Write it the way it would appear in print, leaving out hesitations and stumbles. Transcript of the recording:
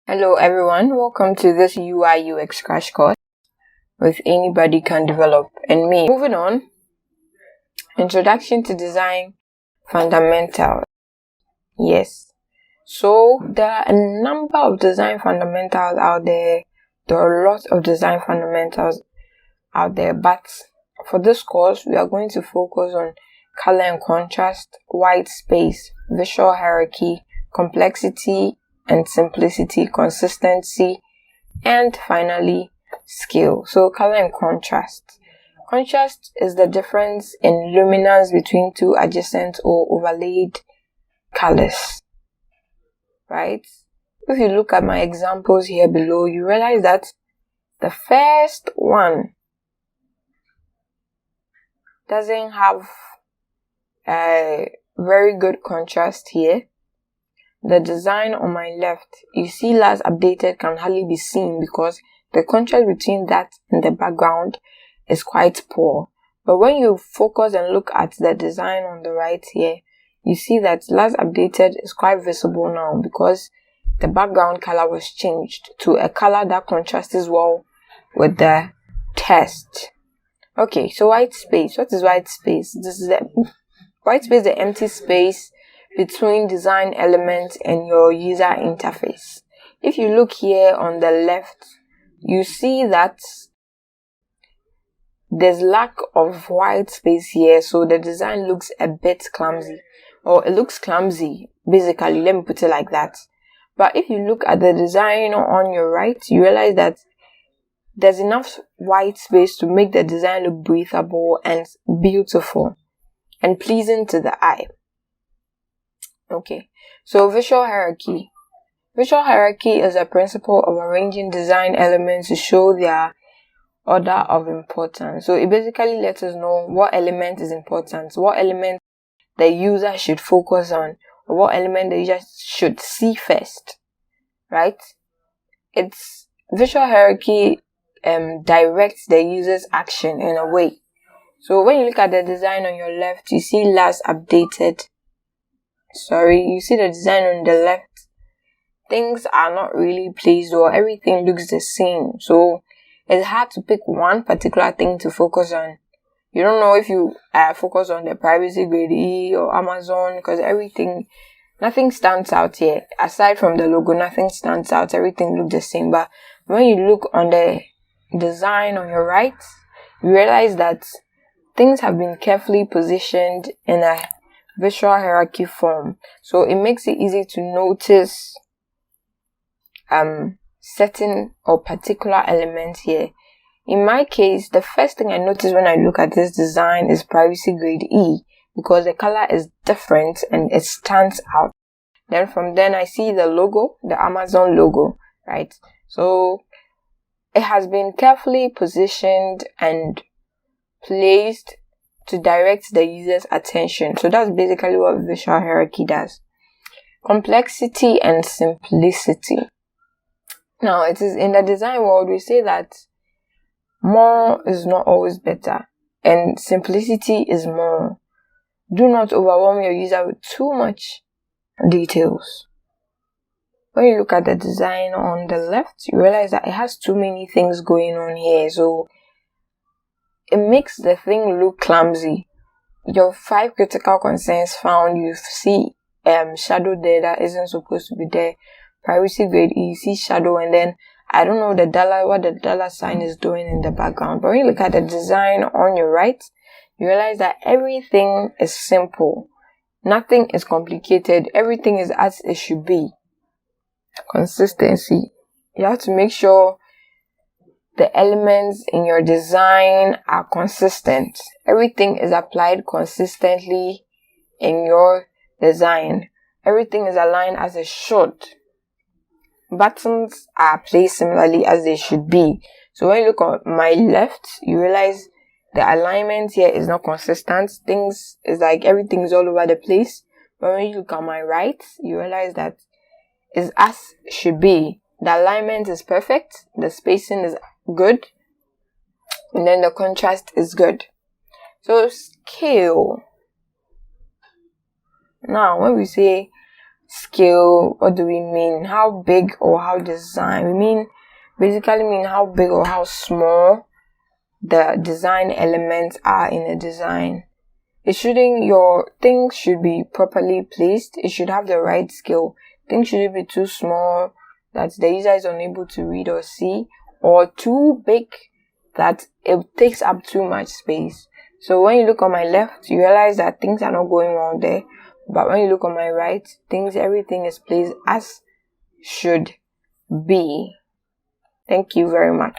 Hello everyone, welcome to this UI UX crash course with Anybody Can Develop and me. Moving on, Introduction to Design Fundamentals. Yes, so there are a number of design fundamentals out there. There are a lot of design fundamentals out there, but for this course, we are going to focus on color and contrast, white space, visual hierarchy, complexity and simplicity, consistency, and finally scale. So color and contrast. Contrast is the difference in luminance between two adjacent or overlaid colors, right? If you look at my examples here below, you realize that the first one doesn't have a very good contrast here. The design on my left, you see last updated can hardly be seen because the contrast between that and the background is quite poor. But when you focus and look at the design on the right here, you see that last updated is quite visible now because the background color was changed to a color that contrasts well with the text. Okay, so white space. What is white space? This is the white space, the empty space between design elements and your user interface. If you look here on the left, you see that there's lack of white space here, so the design looks a bit clumsy, or it looks clumsy, basically, let me put it like that. But if you look at the design on your right, you realize that there's enough white space to make the design look breathable and beautiful and pleasing to the eye. Okay, so visual hierarchy. Visual hierarchy is a principle of arranging design elements to show their order of importance. So it basically lets us know what element is important, what element the user should focus on, or what element the user should see first, right? It's visual hierarchy directs the user's action in a way. So when you look at the design on your left, you see last updated. You see the design on the left. Things are not really placed or everything looks the same. So it's hard to pick one particular thing to focus on. You don't know if you focus on the privacy grade E or Amazon because nothing stands out here. Aside from the logo, nothing stands out. Everything looks the same. But when you look on the design on your right, you realize that things have been carefully positioned in a visual hierarchy form. So it makes it easy to notice certain or particular elements here. In my case, the first thing I notice when I look at this design is privacy grade E because the color is different and it stands out. Then from then I see the logo, the Amazon logo, right? So it has been carefully positioned and placed to direct the user's attention. So that's basically what visual hierarchy does. Complexity and simplicity. Now, it is in the design world, we say that more is not always better and simplicity is more. Do not overwhelm your user with too much details. When you look at the design on the left, you realize that it has too many things going on here. So it makes the thing look clumsy. Your 5 critical concerns found, you see shadow there that isn't supposed to be there. Privacy grade, you see shadow, and then I don't know what the dollar sign is doing in the background. But when you look at the design on your right, you realize that everything is simple. Nothing is complicated. Everything is as it should be. Consistency. You have to make sure the elements in your design are consistent. Everything is applied consistently in your design. Everything is aligned as it should. Buttons are placed similarly as they should be. So when you look on my left, you realize the alignment here is not consistent. Things is like everything is all over the place. But when you look on my right, you realize that it's as it should be. The alignment is perfect. The spacing is good. And then the contrast is good. So scale. Now, when we say scale, what do we mean? How big or how design? We basically mean how big or how small the design elements are in a design. Your things should be properly placed. It should have the right scale. Things shouldn't be too small that the user is unable to read or see, or too big that it takes up too much space. So when you look on my left, you realize that things are not going wrong there. But when you look on my right, everything is placed as should be. Thank you very much.